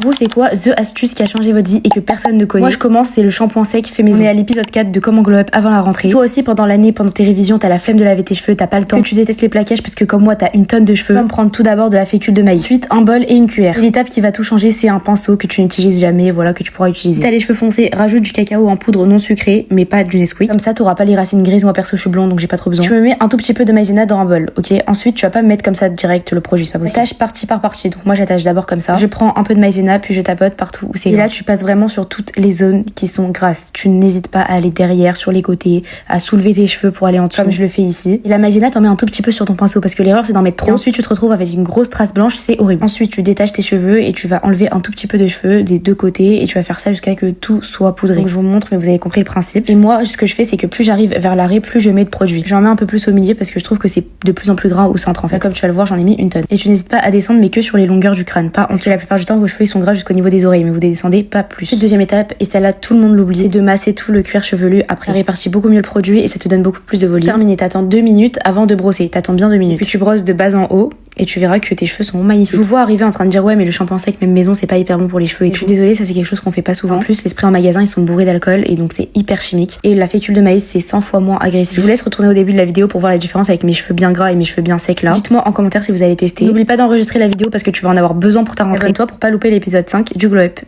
Vous, c'est quoi the astuce qui a changé votre vie et que personne ne connaît? Moi, je commence, c'est le shampoing sec fait maison. On est à l'épisode 4 de comment glow up avant la rentrée. Toi aussi, pendant l'année, pendant tes révisions, t'as la flemme de laver tes cheveux, t'as pas le temps, que tu détestes les plaquages parce que comme moi, t'as une tonne de cheveux. Tu vas me prendre tout d'abord de la fécule de maïs. Ensuite, un bol et une cuillère. Et l'étape qui va tout changer, c'est un pinceau que tu n'utilises jamais, voilà, que tu pourras utiliser. Si t'as les cheveux foncés, rajoute du cacao en poudre non sucré, mais pas du Nesquik. Comme ça, t'auras pas les racines grises. Moi, perso, je suis blonde, donc j'ai pas trop besoin. Tu me mets un tout petit peu de maïzena dans un bol, ok? Ensuite, tu vas pas me mettre comme ça direct le produit, c'est pas possible. Attache partie par partie. Donc moi, j'attache d'abord comme ça. Je prends un peu de maïzena, puis je tapote partout où c'est. Et là, tu passes vraiment sur toutes les zones qui sont grasses. Tu n'hésites pas à aller derrière, sur les côtés, à soulever tes cheveux pour aller en dessous, comme je le fais ici. Et la maïzena, t'en mets un tout petit peu sur ton pinceau parce que l'erreur, c'est d'en mettre trop. Et ensuite, tu te retrouves avec une grosse trace blanche, c'est horrible. Ensuite, tu détaches tes cheveux et tu vas enlever un tout petit peu de cheveux des deux côtés et tu vas faire ça jusqu'à que tout soit poudré. Donc je vous montre, mais vous avez compris le principe. Et moi, ce que je fais, c'est que plus j'arrive vers l'arrêt, plus je mets de produit. J'en mets un peu plus au milieu parce que je trouve que c'est de plus en plus gras au centre. En fait, comme tu vas le voir, j'en ai mis une tonne. Et tu n'hésites pas à descendre, mais que sur les longueurs du crâne, pas parce que la plupart du temps, vos cheveux ils sont gras jusqu'au niveau des oreilles, mais vous descendez pas plus. Deuxième étape, et celle-là tout le monde l'oublie, c'est de masser tout le cuir chevelu après. Répartit beaucoup mieux le produit et ça te donne beaucoup plus de volume. Terminé, t'attends 2 minutes avant de brosser. T'attends bien 2 minutes. Puis tu brosses de bas en haut et tu verras que tes cheveux sont magnifiques. Je vous vois arriver en train de dire ouais mais le shampoing sec même maison c'est pas hyper bon pour les cheveux. Et je suis désolée, ça c'est quelque chose qu'on fait pas souvent. En plus les sprays en magasin ils sont bourrés d'alcool et donc c'est hyper chimique. Et la fécule de maïs c'est 100 fois moins agressif. Je vous laisse retourner au début de la vidéo pour voir la différence avec mes cheveux bien gras et mes cheveux bien secs là. Dites-moi en commentaire si vous allez tester. N'oublie pas d'enregistrer la vidéo parce que tu vas en avoir besoin pour ta rentrée. Abonne-toi pour pas louper l'épisode 5 du Glow Up.